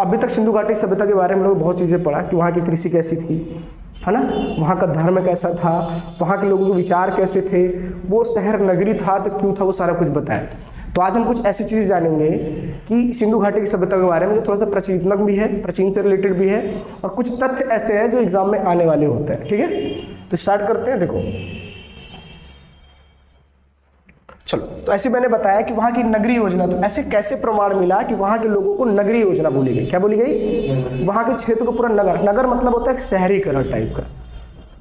अभी तक सिंधु घाटी सभ्यता के बारे में लोग बहुत चीज़ें पढ़ा कि वहाँ की कृषि कैसी थी, है ना, वहाँ का धर्म कैसा था, वहाँ के लोगों के विचार कैसे थे, वो शहर नगरी था तो क्यों था, वो सारा कुछ बताया। तो आज हम कुछ ऐसी चीज़ जानेंगे कि सिंधु घाटी की सभ्यता के बारे में जो थोड़ा सा प्राचीनत्मक भी है, प्राचीन से रिलेटेड भी है, और कुछ तथ्य ऐसे हैं जो एग्जाम में आने वाले होते हैं। ठीक है, तो स्टार्ट करते हैं। देखो चलो, तो ऐसे मैंने बताया कि वहाँ की नगरी योजना, तो ऐसे कैसे प्रमाण मिला कि वहाँ के लोगों को नगरी योजना बोली गई? क्या बोली गई? वहाँ के क्षेत्र को पूरा नगर, नगर मतलब होता है शहरीकरण टाइप का,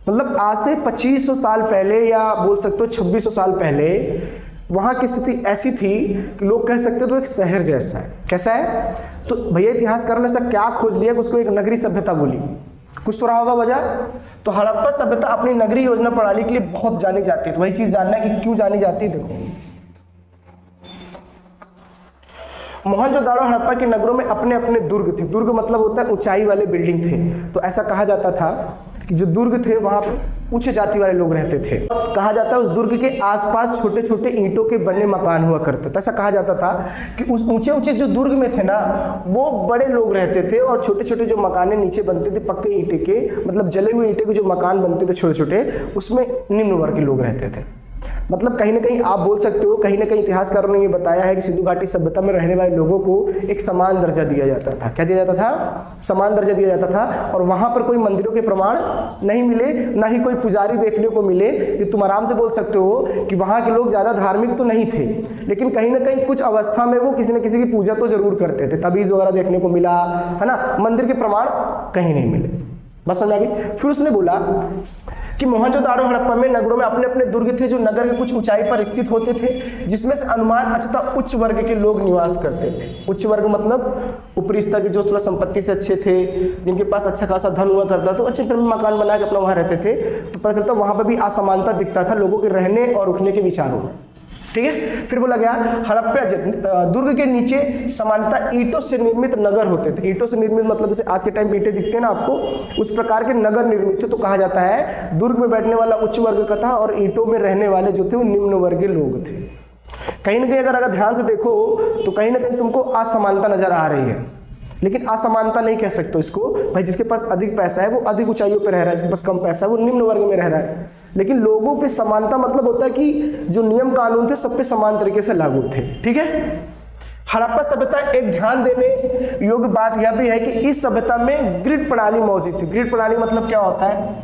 मतलब आज से 2500 साल पहले या बोल सकते हो 2600 साल पहले वहाँ की स्थिति ऐसी थी कि लोग कह सकते तो एक शहर जैसा है। कैसा है? तो भैया इतिहासकारों ने ऐसा क्या खोज लिया कि उसको एक नगरी सभ्यता बोली? कुछ तो रहा होगा वजह। तो हड़प्पा सभ्यता अपनी नगरी योजना प्रणाली के लिए बहुत जानी जाती है। तो वही चीज जानना है कि क्यों जानी जाती है। देखो, मोहनजोदाड़ो हड़प्पा के नगरों में अपने अपने दुर्ग थे। दुर्ग मतलब होता है ऊंचाई वाले बिल्डिंग थे। तो ऐसा कहा जाता था कि जो दुर्ग थे वहां पर उच्च जाति वाले लोग रहते थे। कहा जाता है उस दुर्ग के आसपास छोटे छोटे ईंटों के बने मकान हुआ करते थे। ऐसा कहा जाता था कि उस ऊंचे ऊंचे जो दुर्ग में थे ना, वो बड़े लोग रहते थे, और छोटे छोटे जो मकाने नीचे बनते थे पक्के ईंटे के, मतलब जले हुए ईंटे के जो मकान बनते थे छोटे छोटे, उसमें निम्न वर्ग के लोग रहते थे। मतलब कहीं ना कहीं आप बोल सकते हो, कहीं ना कहीं इतिहासकारों ने ये बताया है कि सिंधु घाटी सभ्यता में रहने वाले लोगों को एक समान दर्जा दिया जाता था। क्या दिया जाता था? समान दर्जा दिया जाता था। और वहां पर कोई मंदिरों के प्रमाण नहीं मिले, ना ही कोई पुजारी देखने को मिले। कि तुम आराम से बोल सकते हो कि वहां के लोग ज्यादा धार्मिक तो नहीं थे, लेकिन कहीं ना कहीं कुछ अवस्था में वो किसी न किसी की पूजा तो जरूर करते थे। तबीज वगैरह देखने को मिला, है ना, मंदिर के प्रमाण कहीं नहीं मिले। बस समझ आ गई। फिर उसने बोला कि मोहनजोदाड़ो हड़प्पा में नगरों में अपने अपने दुर्ग थे जो नगर के कुछ ऊंचाई पर स्थित होते थे, जिसमें से अनुमान अच्छा उच्च वर्ग के लोग निवास करते थे। उच्च वर्ग मतलब ऊपरी स्तर के, जो थोड़ा संपत्ति से अच्छे थे, जिनके पास अच्छा खासा धन हुआ करता, तो अच्छे मकान बना के अपना वहां रहते थे। तो पता चलता वहां पर भी असमानता दिखता था लोगों के रहने और उठने के विचारों में। ठीक है। फिर बोला गया हड़प्पा दुर्ग के नीचे समानता ईंटों से निर्मित नगर होते थे। ईंटों से निर्मित मतलब जैसे आज के टाइम पे ईंटें दिखते हैं ना आपको, उस प्रकार के नगर निर्मित थे। तो कहा जाता है दुर्ग में बैठने वाला उच्च वर्ग का था और ईंटों में रहने वाले जो थे वो निम्न वर्गीय लोग थे। कहीं ना कहीं अगर ध्यान से देखो तो कहीं ना कहीं तुमको असमानता नजर आ रही है, लेकिन असमानता नहीं कह सकते इसको। भाई जिसके पास अधिक पैसा है वो अधिक ऊंचाइयों पर रह रहा है, जिसके पास कम पैसा है वो निम्न वर्ग में रह रहा है। लेकिन लोगों की समानता मतलब होता है कि जो नियम कानून थे सब पे समान तरीके से लागू थे। ठीक है। हड़प्पा सभ्यता एक ध्यान देने योग्य बात यह भी है कि इस सभ्यता में ग्रिड प्रणाली मौजूद थी। ग्रिड प्रणाली मतलब क्या होता है?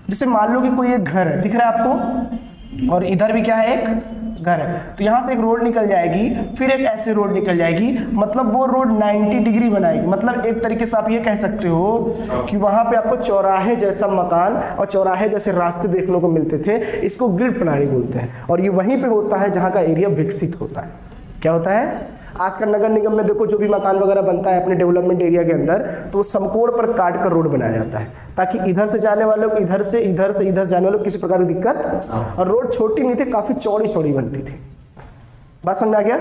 जैसे मान लो कि कोई एक घर है, दिख रहा है आपको, और इधर भी क्या है, एक घर है। तो यहाँ से एक रोड निकल जाएगी, फिर एक ऐसे रोड निकल जाएगी, मतलब वो रोड 90 डिग्री बनाएगी। मतलब एक तरीके से आप ये कह सकते हो कि वहां पे आपको चौराहे जैसा मकान और चौराहे जैसे रास्ते देखने को मिलते थे। इसको ग्रिड प्रणाली बोलते हैं। और ये वहीं पे होता है जहाँ का एरिया विकसित होता है। क्या होता है? आज का नगर निगम में देखो जो भी मकान वगैरह बनता है अपने डेवलपमेंट एरिया के अंदर, तो समकोण पर काट कर रोड बनाया जाता है ताकि इधर से जाने वालों को इधर से इधर जाने वालों को किसी प्रकार की दिक्कत, और रोड छोटी नहीं थी, काफी चौड़ी चौड़ी बनती थी। बात समझ आ गया।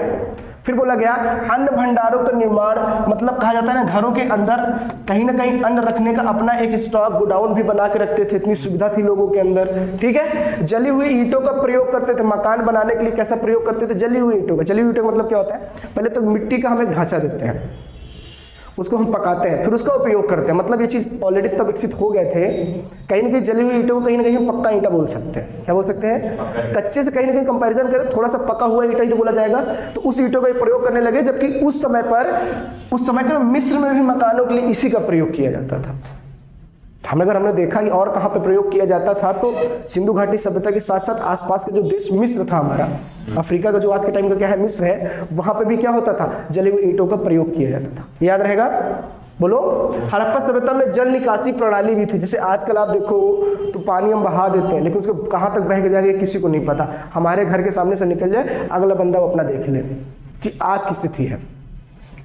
फिर बोला गया अन्न भंडारों का निर्माण, मतलब कहा जाता है ना घरों के अंदर कहीं ना कहीं अन्न रखने का अपना एक स्टॉक गोडाउन भी बना के रखते थे। इतनी सुविधा थी लोगों के अंदर। ठीक है। जली हुई ईंटों का प्रयोग करते थे मकान बनाने के लिए। कैसा प्रयोग करते थे? जली हुई ईंटों का। जली हुई ईंटों का मतलब क्या होता है? पहले तो मिट्टी का हम एक ढांचा देते हैं, उसको हम पकाते हैं, फिर उसका उपयोग करते हैं। मतलब ये चीज ऑलरेडी तब विकसित हो गए थे। कहीं ना कहीं जली हुई ईंटों को कहीं ना कहीं हम पक्का ईंटा बोल सकते हैं। क्या बोल सकते हैं? कच्चे से कहीं ना कहीं कंपैरिजन करें, थोड़ा सा पका हुआ ईंटा ही तो बोला जाएगा। तो उस ईंटों का प्रयोग करने लगे, जबकि उस समय के मिस्र में भी मकानों के लिए इसी का प्रयोग किया जाता था। हमने देखा कि और कहाँ पे प्रयोग किया जाता था, तो सिंधु घाटी सभ्यता के साथ साथ आसपास के जो देश मिस्र था हमारा, अफ्रीका का जो आज के टाइम का क्या है मिस्र है, वहां पे भी क्या होता था? जले हुए ईंटों का प्रयोग किया जाता था। याद रहेगा? बोलो। हड़प्पा सभ्यता में जल निकासी प्रणाली भी थी। जैसे आजकल आप देखो तो पानी हम बहा देते हैं, लेकिन उसको कहाँ तक बह के जाएगा किसी को नहीं पता। हमारे घर के सामने से निकल जाए, अगला बंदा वो अपना देख ले कि आज की स्थिति है।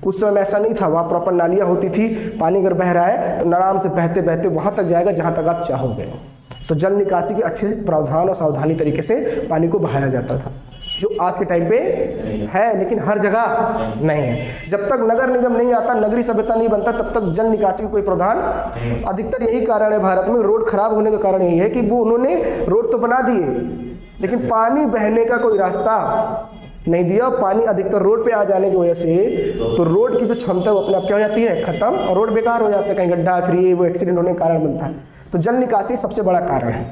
उस समय ऐसा नहीं था। वहाँ प्रॉपर नालियाँ होती थी, पानी अगर बह रहा है तो आराम से बहते बहते वहाँ तक जाएगा जहाँ तक आप चाहोगे। तो जल निकासी के अच्छे प्रावधान और सावधानी तरीके से पानी को बहाया जाता था, जो आज के टाइम पे है, लेकिन हर जगह नहीं है। जब तक नगर निगम नहीं आता, नगरी सभ्यता नहीं बनता, तब तक जल निकासी का कोई प्रावधान। अधिकतर यही कारण है भारत में रोड खराब होने का कारण यही है कि वो उन्होंने रोड तो बना दिए, लेकिन पानी बहने का कोई रास्ता नहीं दिया। और पानी अधिकतर रोड पे आ जाने की वजह से तो रोड की जो क्षमता है वो अपने आप क्या हो जाती है, खत्म, और रोड बेकार हो जाता है, कहीं गड्ढा फ्री वो एक्सीडेंट होने का कारण बनता है। तो जल निकासी सबसे बड़ा कारण है।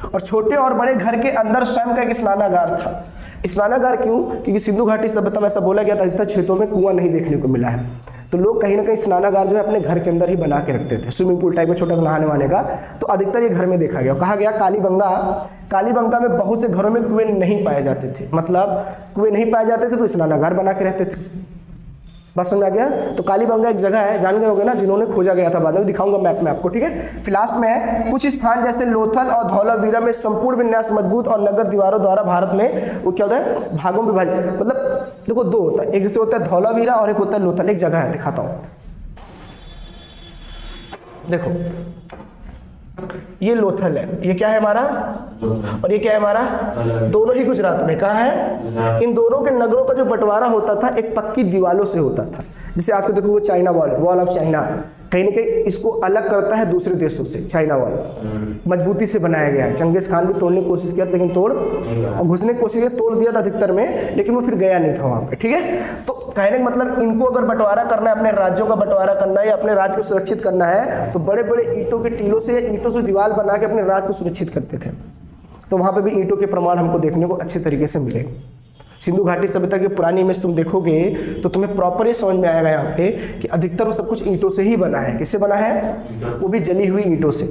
और छोटे और बड़े घर के अंदर स्वयं का एक स्नानागार था। स्नानागार क्यों? क्योंकि सिंधु घाटी सभ्यता में ऐसा बोला गया था अधिकतर क्षेत्रों में कुआं नहीं देखने को मिला है, तो लोग कहीं ना कहीं स्नानागार जो है अपने घर के अंदर ही बना के रखते थे, स्विमिंग पूल टाइप में छोटा सा नहाने वाने का। तो अधिकतर ये घर में देखा गया। कहा गया कालीबंगा में बहुत से घरों में कुएं नहीं पाए जाते थे, मतलब कुएं नहीं पाए जाते थे तो स्नानागार बना के रहते थे। बस समझ आ गया? तो कालीबंगा एक जगह है, जान गए होगे ना, जिन्होंने खोजा गया था, बाद में दिखाऊंगा मैप में आपको, ठीक है। फिर लास्ट में है कुछ स्थान जैसे लोथल और धौलावीरा में संपूर्ण विन्यास मजबूत और नगर दीवारों द्वारा भारत में वो क्या होता है, भागों में विभाजित। मतलब देखो दो होता है, एक जैसे होता है धौलावीरा और एक होता है लोथल। एक जगह है, दिखाता हूँ, देखो ये लोथल है, ये क्या है हमारा, और ये क्या है हमारा, दोनों ही गुजरात में। कहाँ है? इन दोनों के नगरों का जो बंटवारा होता था एक पक्की दीवारों से होता था। जैसे आज को देखो वो चाइना वॉल ऑफ चाइना, कहीं ना कहीं इसको अलग करता है दूसरे देशों से। चाइना वॉल मजबूती से बनाया गया है। चंगेज खान भी तोड़ने की कोशिश किया लेकिन और घुसने की कोशिश किया, तोड़ दिया था अधिकतर में, लेकिन वो फिर गया नहीं था वहाँ पे, ठीक है। तो कहने का मतलब इनको अगर बंटवारा करना है, अपने राज्यों का बंटवारा करना है या अपने राज्य को सुरक्षित करना है, तो बड़े बड़े ईंटों के टीलों से, ईंटों से दीवार बना के अपने राज्य को सुरक्षित करते थे। तो वहाँ पे भी ईंटों के प्रमाण हमको देखने को अच्छे तरीके से मिले। सिंधु घाटी सभ्यता की पुरानी इमेज तुम देखोगे तो तुम्हें प्रॉपर ये समझ में आएगा यहाँ पे कि अधिकतर वो सब कुछ ईंटों से ही बना है। किससे बना है? वो भी जली हुई ईंटों से।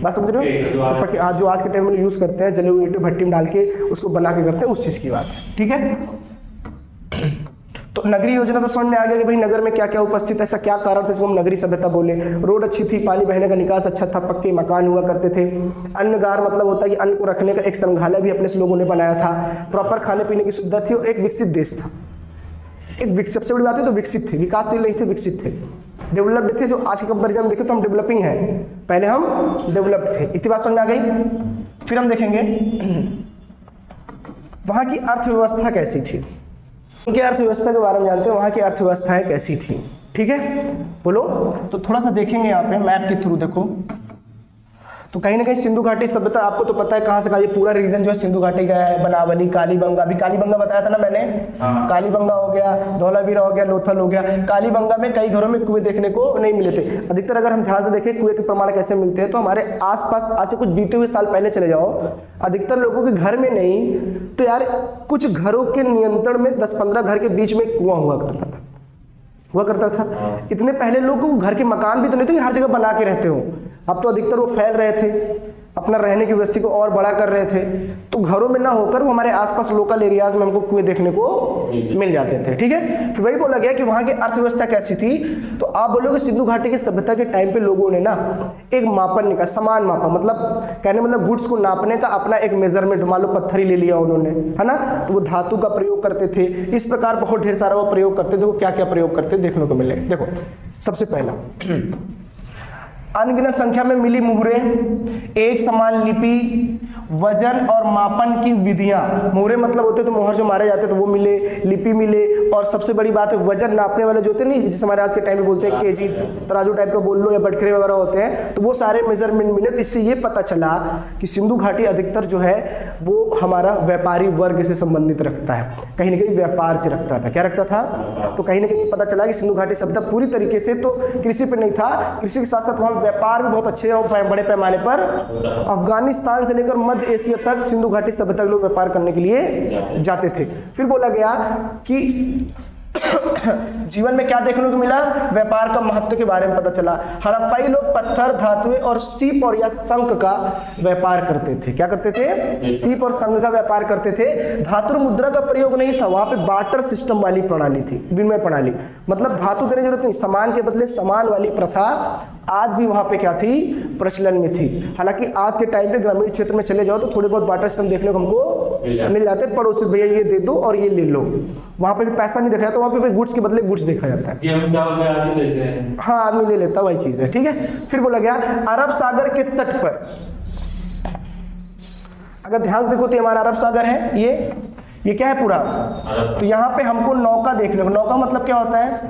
बात समझ रहे हो? तो जो आज के टाइम में यूज़ करते हैं, जली हुई ईंटें भट्टी में डाल के उसको बना के करते हैं, उस चीज़ की बात है, ठीक है। तो नगरी योजना तो समझ में आ गया कि भाई नगर में क्या क्या उपस्थित है, ऐसा क्या कारण था जिसको हम नगरी सभ्यता बोले। रोड अच्छी थी, पानी बहने का निकास अच्छा था, पक्के मकान हुआ करते थे। अन्नगार मतलब होता है कि अन्न को रखने का एक संग्रहालय भी अपने से लोगों ने बनाया था। प्रॉपर खाने पीने की सुविधा थी और एक विकसित देश था। सबसे बड़ी बात है तो विकसित थे, विकासशील नहीं थे, विकसित थे, डेवलप्ड थे। जो आज के कंपेरिजन में देखें तो हम डेवलपिंग हैं, पहले हम डेवलप्ड थे। इतनी बात समझ में आ गई। फिर हम देखेंगे वहाँ की अर्थव्यवस्था कैसी थी। उनकी अर्थव्यवस्था के बारे में जानते हैं, वहाँ की अर्थव्यवस्थाएं कैसी थी, ठीक है, बोलो। तो थोड़ा सा देखेंगे यहाँ पे मैप के थ्रू। देखो तो कहीं ना कहीं सिंधु घाटी सभ्यता, आपको तो पता है कहाँ से कहाँ, ये पूरा रीजन जो है सिंधु घाटी का है। बनावली, कालीबंगा, अभी कालीबंगा बताया था ना मैंने, कालीबंगा हो गया, धौलावीरा हो गया, लोथल हो गया। कालीबंगा में कई घरों में कुएं देखने को नहीं मिले थे। अधिकतर अगर हम ध्यान से देखें कुएं के प्रमाण कैसे मिलते हैं, तो हमारे आसपास आज से कुछ बीते हुए साल पहले चले जाओ, अधिकतर लोगों के घर में नहीं तो यार कुछ घरों के नियंत्रण में 10-15 घर के बीच में कुआं हुआ करता था। इतने पहले लोग को घर के मकान भी तो नहीं थे कि हर जगह बना के रहते हो। अब तो अधिकतर वो फैल रहे थे, अपना रहने की व्यवस्था को और बड़ा कर रहे थे, तो घरों में ना होकर वो हमारे आसपास लोकल एरियाज में हमको कुएं देखने को मिल जाते थे, ठीक है। फिर वही बोला गया कि वहाँ की अर्थव्यवस्था कैसी थी। तो आप बोलोगे सिंधु घाटी की सभ्यता के टाइम पे लोगों ने ना एक मापन निकाला, समान मापा, मतलब कहने मतलब गुड्स को नापने का अपना एक मेजरमेंट, मान लो पत्थर ही ले लिया उन्होंने, है ना, तो वो धातु का प्रयोग करते थे। इस प्रकार बहुत ढेर सारा वो प्रयोग करते थे। वो क्या क्या प्रयोग करते देखने को मिले। देखो सबसे पहला अनगिनत संख्या में मिली मुहरें, एक समान लिपि, वजन और मापन की विधियां। मुहरे मतलब होते तो मोहर जो मारे जाते तो वो मिले, लिपि मिले, और सबसे बड़ी बात है वजन नापने वाले जो होते हैं नहीं, जिसे हमारे आज के टाइम में बोलते हैं केजी, तराजू टाइप का बोल लो या बटखरे वगैरह होते हैं, तो वो सारे मेजरमेंट मिले। तो इससे ये पता चला कि सिंधु घाटी अधिकतर जो है वो हमारा व्यापारी वर्ग से संबंधित रखता है, कहीं ना कहीं व्यापार से रखता था। क्या रखता था? तो कहीं ना कहीं पता चला कि सिंधु घाटी सभ्यता पूरी तरीके से तो कृषि पर नहीं था, कृषि के साथ साथ वहाँ व्यापार भी बहुत अच्छे और बड़े पैमाने पर। अफगानिस्तान से लेकर मध्य एशिया तक सिंधु घाटी सभ्यता के लोग व्यापार करने के लिए जाते थे। फिर बोला गया कि जीवन में क्या देखने को मिला, व्यापार का महत्व के बारे में पता चला। हड़प्पाई लोग पत्थर, धातुएं और सीप और या शंख का व्यापार करते थे। क्या करते थे? सीप और शंख का व्यापार करते थे। धातु मुद्रा का प्रयोग नहीं था, वहां पे बार्टर सिस्टम वाली प्रणाली थी, विनिमय प्रणाली, मतलब धातु देने की जरूरत नहीं, सामान के बदले सामान वाली प्रथा आज भी वहां पे क्या थी, प्रचलन में थी। हालांकि आज के टाइम पे ग्रामीण क्षेत्र में चले जाओ तो थोड़े बहुत बार्टर सिस्टम देखने को हमको मिल जाते हैं। पड़ोसी भैया ये दे दो और ये ले लो, वहां पे भी पैसा नहीं देखा, तो वहां पे गुड्स के बदले गुड्स देखा जाता है। आदमी लेते हैं, हाँ आदमी ले लेता, वही चीज है, ठीक है। फिर बोला गया अरब सागर के तट पर, अगर ध्यान से देखो तो हमारा अरब सागर है, ये क्या है पूरा, तो यहाँ पे हमको नौका देखने को, नौका मतलब क्या होता है,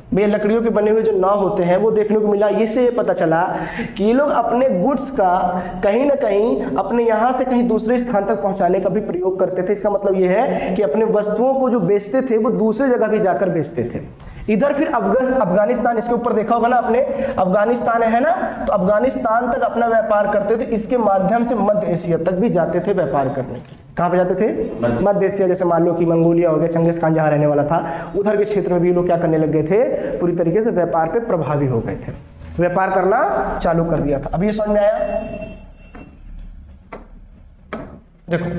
भैया लकड़ियों के बने हुए जो नाव होते हैं वो देखने को मिला। इससे ये पता चला कि ये लोग अपने गुड्स का कहीं ना कहीं अपने यहाँ से कहीं दूसरे स्थान तक पहुँचाने का भी प्रयोग करते थे। इसका मतलब ये है कि अपने वस्तुओं को जो बेचते थे वो दूसरे जगह भी जाकर बेचते थे। इधर फिर अफगानिस्तान, इसके ऊपर देखा होगा ना आपने, अफगानिस्तान है ना, तो अफगानिस्तान तक अपना व्यापार करते थे। इसके माध्यम से मध्य एशिया तक भी जाते थे व्यापार करने के। कहाँ पे जाते थे? मध्य एशिया। जैसे मान लो कि मंगोलिया हो गया, चंगेज खान जहाँ रहने वाला था, उधर के क्षेत्र में भी लोग क्या करने लग गए थे, पूरी तरीके से व्यापार पे प्रभावी हो गए थे, व्यापार करना चालू कर दिया था। अभी ये समझ में आया? देखो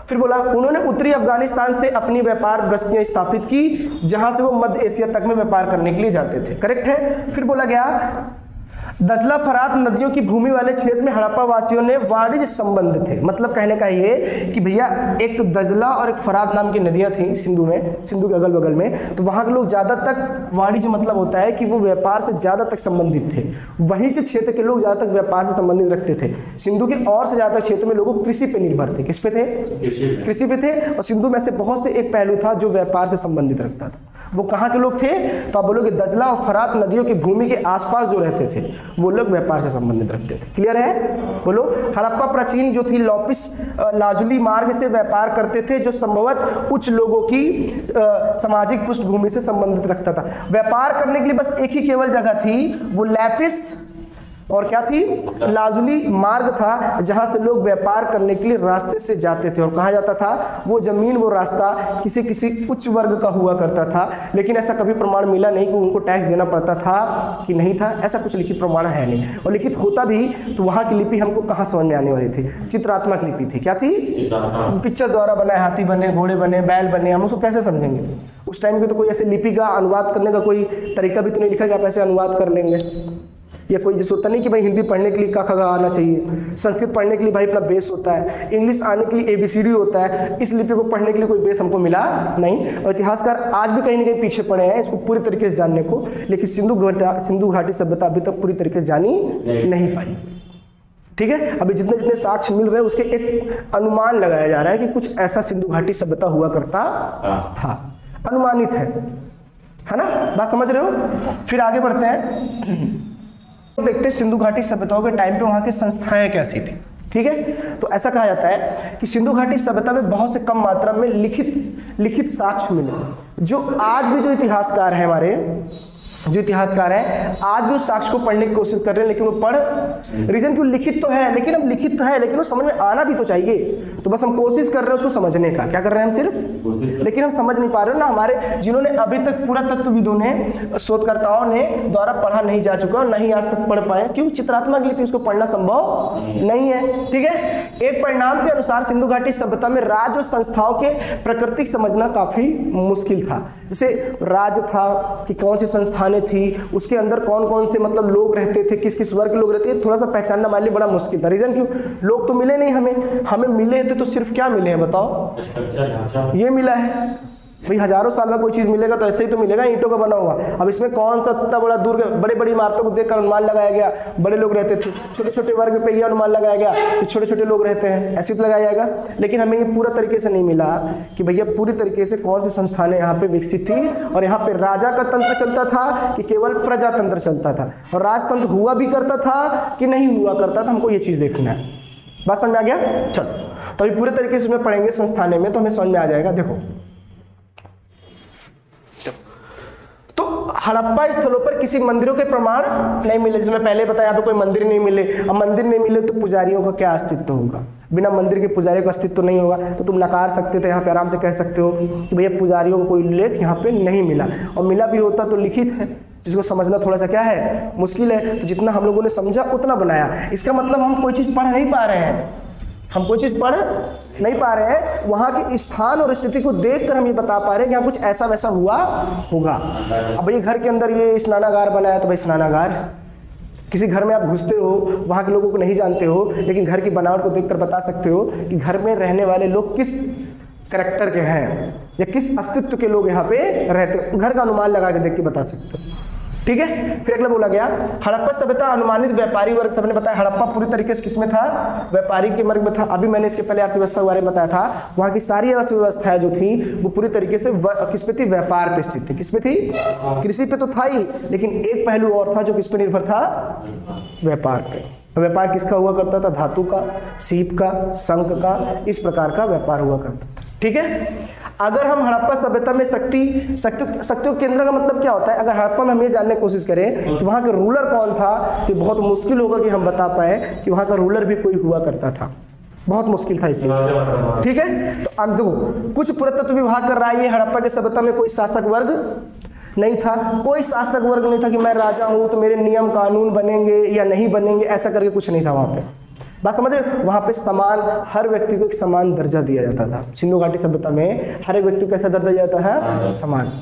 फिर बोला उन्होंने उत्तरी अफगानिस्तान से अपनी व्यापार बस्तियां स्थापित की, जहां से वो मध्य एशिया तक में व्यापार करने के लिए जाते थे। करेक्ट है। फिर बोला गया दजला फरात नदियों की भूमि वाले क्षेत्र में हड़प्पा वासियों ने वाणिज्य संबंध थे। मतलब कहने का ये कि भैया एक दजला और एक फरात नाम की नदियां थी सिंधु में, सिंधु के अगल बगल में, तो वहां के लोग ज्यादा तक वाणिज्य मतलब होता है कि वो व्यापार से ज्यादा तक संबंधित थे। वहीं के क्षेत्र के लोग ज्यादा तक व्यापार से संबंधित रखते थे। सिंधु के और से ज्यादा क्षेत्र में लोग कृषि पे निर्भर थे। किस पे थे? कृषि पे थे। और सिंधु में से बहुत से एक पहलू था जो व्यापार से संबंधित रखता था। वो कहाँ के लोग थे? तो आप बोलोगे दजला और फरात नदियों की भूमि के आसपास जो रहते थे वो लोग व्यापार से संबंधित रखते थे। क्लियर है? बोलो। हड़प्पा प्राचीन जो थी लॉपिस लाजुली मार्ग से व्यापार करते थे, जो संभवतः उच्च लोगों की सामाजिक पृष्ठभूमि से संबंधित रखता था। व्यापार करने के लिए बस एक ही केवल जगह थी, वो लैपिस और क्या थी? लाजुली मार्ग था, जहां से लोग व्यापार करने के लिए रास्ते से जाते थे। और कहा जाता था वो जमीन, वो रास्ता किसी उच्च वर्ग का हुआ करता था। लेकिन ऐसा कभी प्रमाण मिला नहीं कि उनको टैक्स देना पड़ता था कि नहीं था। ऐसा कुछ लिखित प्रमाण है नहीं। और लिखित होता भी तो वहां की लिपि हमको कहाँ समझ में आने वाली थी? चित्रात्मक लिपि थी। क्या थी? पिक्चर द्वारा बनाए, हाथी बने, घोड़े बने, बैल बने, हम उसको कैसे समझेंगे? उस टाइम के तो कोई ऐसे लिपि का अनुवाद करने का कोई तरीका भी तो नहीं लिखा कि आप ऐसे अनुवाद कर लेंगे। या कोई जैसे होता नहीं कि भाई हिंदी पढ़ने के लिए क ख ग आना चाहिए, संस्कृत पढ़ने के लिए भाई अपना बेस होता है, इंग्लिश आने के लिए ABCD होता है। इस लिपि को पढ़ने के लिए कोई बेस हमको मिला नहीं। और इतिहासकार आज भी कहीं ना कहीं पीछे पड़े हैं इसको पूरी तरीके से जानने को। लेकिन सिंधु घाटी सभ्यता अभी तक पूरी तरीके से जानी नहीं पाई। ठीक है। अभी जितने जितने साक्ष्य मिल रहे हैं उसके एक अनुमान लगाया जा रहा है कि कुछ ऐसा सिंधु घाटी सभ्यता हुआ करता था, अनुमानित है ना? बात समझ रहे हो? फिर आगे बढ़ते हैं, देखते हैं सिंधु घाटी सभ्यताओं के टाइम पे वहां की संस्थाएं कैसी थी। ठीक है। तो ऐसा कहा जाता है कि सिंधु घाटी सभ्यता में बहुत से कम मात्रा में लिखित साक्ष्य मिले, जो आज भी जो इतिहासकार है हमारे, जो इतिहासकार है आज भी उस साक्ष्य को पढ़ने की कोशिश कर रहे हैं, लेकिन वो पढ़ रीजन क्यों? लिखित तो है, लेकिन अब लिखित तो है लेकिन वो समझ में आना भी तो चाहिए। तो बस हम कोशिश कर रहे हैं उसको समझने का। क्या कर रहे हैं हम? सिर्फ लेकिन हम समझ नहीं पा रहे हो ना। हमारे जिन्होंने अभी तक पुरातत्वविदों ने, शोधकर्ताओं ने द्वारा पढ़ा नहीं जा चुका और नहीं आज तक पढ़ पाए, क्योंकि चित्रात्मक लिपि उसको पढ़ना संभव नहीं है। ठीक है। एक परिणाम के अनुसार सिंधु घाटी सभ्यता में राज्य और संस्थाओं के प्राकृतिक समझना काफी मुश्किल था। जैसे राज्य था कि कौन सी संस्थानें थी, उसके अंदर कौन कौन से मतलब लोग रहते थे, किस किस वर्ग के लोग रहते थे, थोड़ा सा पहचानना हमारे लिए बड़ा मुश्किल था। रीजन क्यों? लोग तो मिले नहीं हमें मिले थे तो सिर्फ क्या मिले हैं बताओ? ये मिला है भाई। हजारों साल का कोई चीज मिलेगा तो ऐसे ही तो मिलेगा, ईंटों का बना हुआ। अब इसमें कौन सा इतना बड़ा दुर्ग, बड़े बड़ी इमारतों को देखकर अनुमान लगाया गया बड़े लोग रहते थे, छोटे छोटे वर्ग पे ये अनुमान लगाया गया कि छोटे छोटे लोग रहते हैं, ऐसे तो लगाया जाएगा। लेकिन हमें ये पूरा तरीके से नहीं मिला कि भैया पूरी तरीके से कौन सी संस्थानें यहाँ पे विकसित थी और यहाँ पे राजा का तंत्र चलता था कि केवल प्रजातंत्र चलता था, और राजतंत्र हुआ भी करता था कि नहीं हुआ करता था। हमको ये चीज देखना है। बात समझ में आ गया? चलो तो अभी पूरे तरीके से पढ़ेंगे संस्थानें में तो हमें समझ में आ जाएगा। देखो हड़प्पा स्थलों पर किसी मंदिरों के प्रमाण नहीं मिले। जैसे मैं पहले बताया यहाँ पे कोई मंदिर नहीं मिले। अब मंदिर नहीं मिले तो पुजारियों का क्या अस्तित्व होगा? बिना मंदिर के पुजारियों का अस्तित्व नहीं होगा। तो तुम नकार सकते थे, यहाँ पे आराम से कह सकते हो कि भैया पुजारियों का कोई उल्लेख यहाँ पे नहीं मिला, और मिला भी होता तो लिखित है, जिसको समझना थोड़ा सा क्या है? मुश्किल है। तो जितना हम लोगों ने समझा उतना बनाया। इसका मतलब हम कोई चीज़ पढ़ नहीं पा रहे हैं, हम कोई चीज़ पढ़ नहीं पा रहे हैं। वहाँ के स्थान और स्थिति को देखकर हम ये बता पा रहे हैं कि यहाँ कुछ ऐसा वैसा हुआ होगा। अब भाई घर के अंदर ये स्नानागार बनाया तो भाई स्नानागार, किसी घर में आप घुसते हो, वहाँ के लोगों को नहीं जानते हो, लेकिन घर की बनावट को देखकर बता सकते हो कि घर में रहने वाले लोग किस कैरेक्टर के हैं या किस अस्तित्व के लोग यहाँ पे रहते हैं। घर का अनुमान लगा के देख के बता सकते हो। ठीक है। फिर अगला बोला गया हड़प्पा सभ्यता अनुमानित व्यापारी वर्ग, सबने बताया हड़प्पा पूरी तरीके से किसमें था, व्यापारी के वर्ग में था। अभी मैंने इसके पहले अर्थव्यवस्था के बारे में बताया था, वहां की सारी अर्थव्यवस्थाएं जो थी वो पूरी तरीके से किस पे थी, व्यापार पे स्थित थी। किस पे थी, कृषि पे तो था ही, लेकिन एक पहलू और था जो किस पे निर्भर था, व्यापार पे। व्यापार किसका हुआ करता था, धातु का, सीप का, शंख का, इस प्रकार का व्यापार हुआ करता था। ठीक है। अगर हम हड़प्पा सभ्यता में शक्ति केंद्र का मतलब क्या होता है, अगर हड़प्पा में हम ये जानने की कोशिश करें कि वहाँ का रूलर कौन था, तो बहुत मुश्किल होगा कि हम बता पाए कि वहाँ का रूलर भी कोई हुआ करता था, बहुत मुश्किल था इस चीज। ठीक है। तो अब देखो कुछ पुरातत्व विभाग कर रहा है ये हड़प्पा के सभ्यता में कोई शासक वर्ग नहीं था, कोई शासक वर्ग नहीं था कि मैं राजा हूँ तो मेरे नियम कानून बनेंगे या नहीं बनेंगे, ऐसा करके कुछ नहीं था वहाँ पे। बात समझ रहे हो, वहाँ पे समान, हर व्यक्ति को एक समान दर्जा दिया जाता था। सिंधु घाटी सभ्यता में हर एक व्यक्ति को कैसा दर्जा दिया जाता है, समान।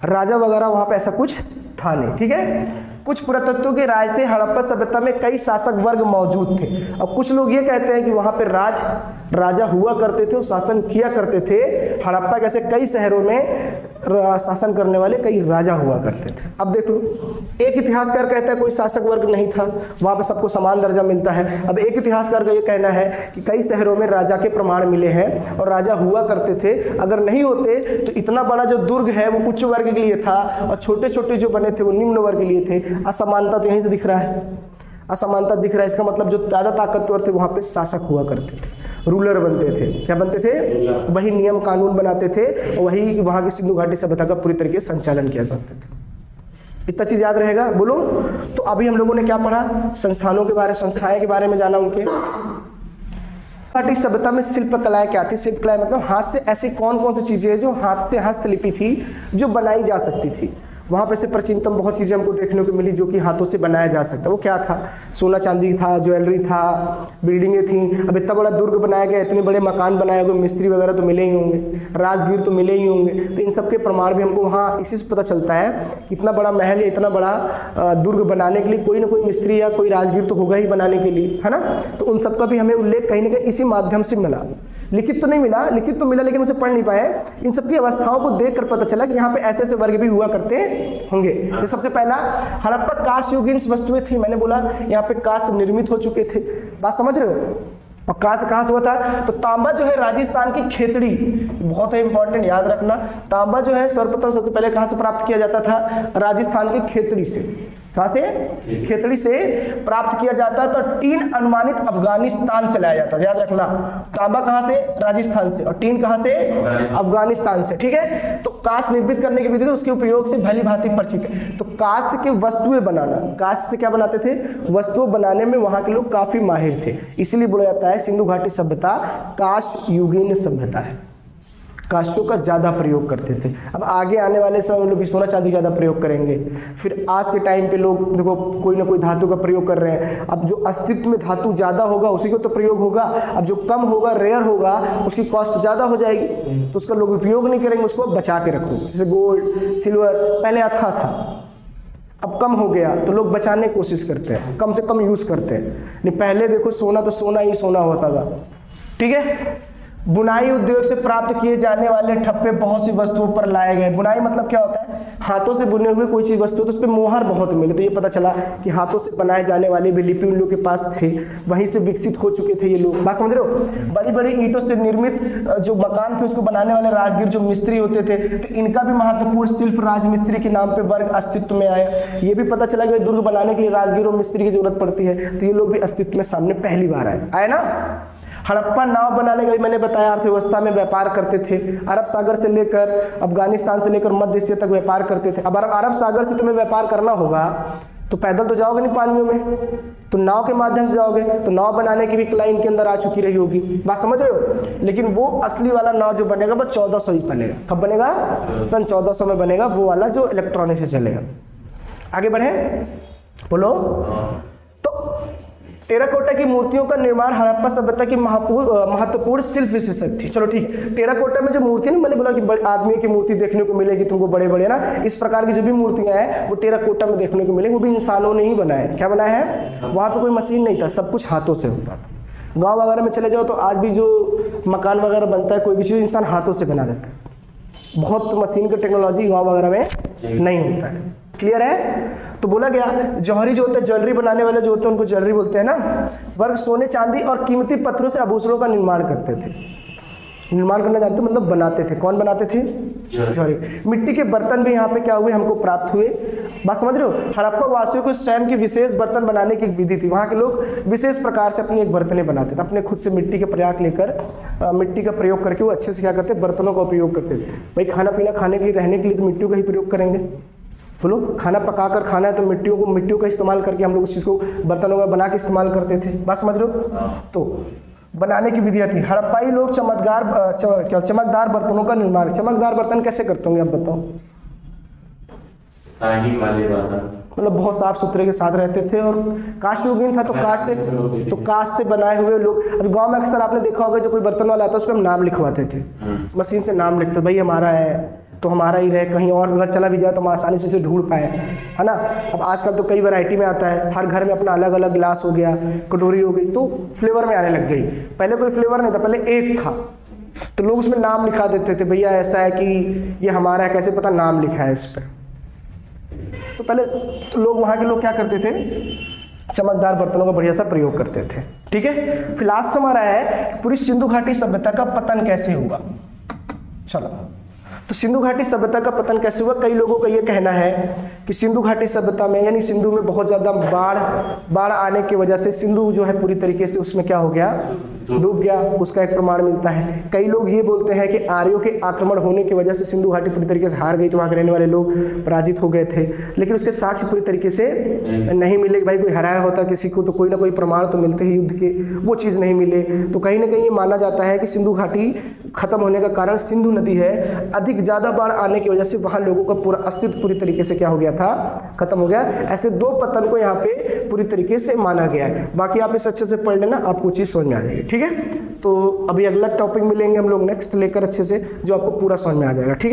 राजा वगैरह वहाँ पे ऐसा कुछ था नहीं। ठीक है। कुछ पुरातत्वों की राय से हड़प्पा सभ्यता में कई शासक वर्ग मौजूद थे। अब कुछ लोग ये कहते हैं कि वहाँ पे राजा हुआ करते थे और शासन किया करते थे। हड़प्पा कैसे कई शहरों में शासन करने वाले कई राजा हुआ करते थे। अब देख लो, एक इतिहासकार कहता है कोई शासक वर्ग नहीं था, वहाँ पे सबको समान दर्जा मिलता है। अब एक इतिहासकार का ये कहना है कि कई शहरों में राजा के प्रमाण मिले हैं और राजा हुआ करते थे। अगर नहीं होते तो इतना बड़ा जो दुर्ग है वो उच्च वर्ग के लिए था और छोटे छोटे जो बने थे वो निम्न वर्ग के लिए थे। असमानता तो यहीं से दिख रहा है, असमानता दिख रहा है। इसका मतलब जो ज्यादा ताकतवर थे वहां पे शासक हुआ करते थे, रूलर बनते थे। क्या बनते थे, वही नियम कानून बनाते थे और वही वहां की सिंधु घाटी सभ्यता का पूरी तरीके से संचालन किया करते थे। इतना चीज याद रहेगा, बोलो। तो अभी हम लोगों ने क्या पढ़ा, संस्थानों के बारे, संस्थाएं के बारे में जाना उनके। घाटी सभ्यता में शिल्प कलाएं क्या थी, शिल्प कलाएं मतलब हाथ से ऐसी कौन कौन सी चीजें हैं जो हाथ से हस्तलिपि थी, जो बनाई जा सकती थी। वहाँ पे से प्राचीनतम बहुत चीज़ें हमको देखने को मिली जो कि हाथों से बनाया जा सकता है। वो क्या था, सोना चांदी था, ज्वेलरी था, बिल्डिंगें थी। अब इतना बड़ा दुर्ग बनाया गया, इतने बड़े मकान बनाए गए, मिस्त्री वगैरह तो मिले ही होंगे, राजगीर तो मिले ही होंगे। तो इन सब के प्रमाण भी हमको वहाँ इसी से पता चलता है कि इतना बड़ा महल, इतना बड़ा दुर्ग बनाने के लिए कोई ना कोई मिस्त्री या कोई राजगीर तो होगा ही बनाने के लिए, है ना। तो उन सब का भी हमें उल्लेख कहीं ना कहीं इसी माध्यम से मिला। लिखित तो नहीं मिला, लिखित तो मिला लेकिन उसे पढ़ नहीं पाए। इन सब की अवस्थाओं को देखकर पता चला कि यहाँ पे ऐसे ऐसे वर्ग भी हुआ करते होंगे। तो सबसे पहला हड़प्पा कांस्य युगीन वस्तुएं थी। मैंने बोला यहाँ पे कांस्य निर्मित हो चुके थे, बात समझ रहे हो। और कांस्य कहाँ से हुआ था, तो तांबा जो है राजस्थान की खेतड़ी, बहुत है इंपॉर्टेंट, याद रखना। तांबा जो है सर्वप्रथम सबसे पहले कहाँ से प्राप्त किया जाता था, राजस्थान की खेतड़ी से। कहाँ से, खेतड़ी से प्राप्त किया जाता है। तो टीन अनुमानित अफगानिस्तान से लाया जाता है, याद रखना। तांबा कहाँ से, राजस्थान से, और टीन कहाँ से, अफगानिस्तान से। ठीक है। तो कांस्य निर्मित करने की विधि तो उसके उपयोग से भली भांति परिचित है। तो कांस्य की वस्तुएं बनाना, कांस्य से क्या बनाते थे, वस्तुएं बनाने में वहां के लोग काफी माहिर थे। इसलिए बोला जाता है सिंधु घाटी सभ्यता कांस्य युगीन सभ्यता है। कांस्यों का ज़्यादा प्रयोग करते थे। अब आगे आने वाले समय में लोग सोना चांदी ज़्यादा प्रयोग करेंगे। फिर आज के टाइम पे लोग देखो कोई ना कोई धातु का प्रयोग कर रहे हैं। अब जो अस्तित्व में धातु ज़्यादा होगा उसी को तो प्रयोग होगा। अब जो कम होगा, रेयर होगा, उसकी कॉस्ट ज़्यादा हो जाएगी, तो उसका लोग उपयोग नहीं करेंगे, उसको बचा के रखो। जैसे गोल्ड, सिल्वर पहले आता था, अब कम हो गया तो लोग बचाने की कोशिश करते हैं, कम से कम यूज़ करते हैं। नहीं, पहले देखो सोना तो सोना ही सोना होता था। ठीक है। बुनाई उद्योग से प्राप्त किए जाने वाले ठप्पे बहुत सी वस्तुओं पर लाए गए। बुनाई मतलब क्या होता है, हाथों से बुने हुए कोई चीज वस्तु तो उस पर मोहर बहुत मिले। तो ये पता चला कि हाथों से बनाए जाने वाले भी लिपि उन लोग के पास थे, वहीं से विकसित हो चुके थे ये लोग। बात समझ रहे हो। बड़ी बड़ी ईंटों से निर्मित जो मकान थे उसको बनाने वाले राजगीर जो मिस्त्री होते थे, तो इनका भी महत्वपूर्ण शिल्प राजमिस्त्री के नाम पे वर्ग अस्तित्व में आया। ये भी पता चला कि दुर्ग बनाने के लिए राजगीर और मिस्त्री की जरूरत पड़ती है, तो ये लोग भी अस्तित्व में सामने पहली बार आए ना। हड़प्पा नाव बनाने का भी मैंने बताया, अर्थव्यवस्था में व्यापार करते थे। अरब सागर से लेकर अफगानिस्तान से लेकर मध्य एशिया तक व्यापार करते थे। अब अरब सागर से तुम्हें व्यापार करना होगा तो पैदल तो जाओगे नहीं पानियों में, तो नाव के माध्यम से जाओगे। तो नाव बनाने की भी कला इनके अंदर आ चुकी रही होगी, बात समझ रहे हो। लेकिन वो असली वाला नाव जो बनेगा वो 1400 ही बनेगा। कब बनेगा, सन 1400 में बनेगा, वो वाला जो इलेक्ट्रॉनिक से चलेगा। आगे बढ़े, बोलो। टेराकोटा की मूर्तियों का निर्माण हड़प्पा सभ्यता की महत्वपूर्ण शिल्प विशेषक थी। चलो ठीक, टेराकोटा में जो मूर्ति नहीं, मैंने बोला कि आदमियों की मूर्ति देखने को मिलेगी तुमको, बड़े बड़े ना, इस प्रकार की जो भी मूर्तियां हैं वो टेराकोटा में देखने को मिलेगी। वो भी इंसानों ने ही बनाए। क्या बनाया है, वहाँ पे कोई मशीन नहीं था, सब कुछ हाथों से होता था। गाँव वगैरह में चले जाओ तो आज भी जो मकान वगैरह बनता है, कोई भी चीज़ इंसान हाथों से बना देता है। बहुत मशीन की टेक्नोलॉजी गाँव वगैरह में नहीं होता है। क्लियर है? तो बोला गया जौहरी जो होते हैं, ज्वेलरी बनाने वाले जो होते हैं उनको ज्वेलरी बोलते हैं ना, वर्ग सोने चांदी और कीमती पत्थरों से आभूषणों का निर्माण करते थे। निर्माण करना जानते हो मतलब बनाते थे। कौन बनाते थे? जौहरी। मिट्टी के बर्तन भी यहाँ पे क्या हुए, हमको प्राप्त हुए। बात समझ रहे हो? हड़प्पा वासियों को स्वयं की विशेष बर्तन बनाने की एक विधि थी। वहाँ के लोग विशेष प्रकार से अपनी एक बर्तनें बनाते थे, अपने खुद से मिट्टी के प्रयाग लेकर मिट्टी का प्रयोग करके वो अच्छे से क्या करते, बर्तनों का उपयोग करते थे। भाई खाना पीना खाने के लिए, रहने के लिए तो मिट्टियों का ही प्रयोग करेंगे। बोलो, खाना पका कर खाना है तो मिट्टियों का इस्तेमाल करके हम लोग उस चीज़ को बर्तनों का बना के इस्तेमाल करते थे। बात समझ रहे हो? तो बनाने की विधियाँ थी। हड़प्पाई लोग चमकदार बर्तनों का निर्माण। चमकदार बर्तन कैसे करते होंगे आप बताओ? शाइनिंग वाले बर्तन, मतलब बहुत साफ सुथरे के साथ रहते थे। और कास्ट युगीन था तो कास्ट से बनाए हुए लोग। अभी गांव में अक्सर आपने देखा होगा जो कोई बर्तन वाला आता है उस पर हम नाम लिखवाते थे, मशीन से नाम लिखते, भाई हमारा है तो हमारा ही रहे, कहीं और अगर चला भी जाए तो हम आसानी से इसे ढूंढ पाए, है ना। अब आजकल तो कई वैरायटी में आता है, हर घर में अपना अलग अलग गिलास हो गया, कटोरी हो गई, तो फ्लेवर में आने लग गई। पहले कोई फ्लेवर नहीं था, पहले एक था तो लोग उसमें नाम लिखा देते थे, भैया ऐसा है कि ये हमारा है, कैसे पता नाम लिखा है इस पर। तो पहले तो लोग, वहाँ के लोग क्या करते थे, चमकदार बर्तनों का बढ़िया सा प्रयोग करते थे। ठीक है, फिर लास्ट हमारा है पूरी सिंधु घाटी सभ्यता का पतन कैसे हुआ। चलो, तो सिंधु घाटी सभ्यता का पतन कैसे हुआ? कई लोगों का ये कहना है कि सिंधु घाटी सभ्यता में, यानी सिंधु में बहुत ज़्यादा बाढ़ आने की वजह से सिंधु जो है पूरी तरीके से उसमें क्या हो गया, डूब गया। उसका एक प्रमाण मिलता है। कई लोग ये बोलते हैं कि आर्यों के आक्रमण होने की वजह से सिंधु घाटी पूरी तरीके से हार गई, तो वहाँ के रहने वाले लोग पराजित हो गए थे। लेकिन उसके साक्ष्य पूरी तरीके से नहीं मिले। भाई कोई हराया होता किसी को तो कोई ना कोई प्रमाण तो मिलते ही युद्ध के, वो चीज़ नहीं मिले। तो कहीं ना कहीं ये माना जाता है कि सिंधु घाटी खत्म होने का कारण सिंधु नदी है। अधिक ज़्यादा बाढ़ आने की वजह से वहाँ लोगों का पूरा अस्तित्व पूरी तरीके से क्या हो गया था, खत्म हो गया। ऐसे दो पतन को यहाँ पे पूरी तरीके से माना गया है। बाकी आप इसे अच्छे से पढ़ लेना, आपको चीज़ समझ में आ जाएगी। ठीक है, तो अभी अगला टॉपिक मिलेंगे हम लोग नेक्स्ट लेकर अच्छे से, जो आपको पूरा समझ में आ जाएगा। ठीक है।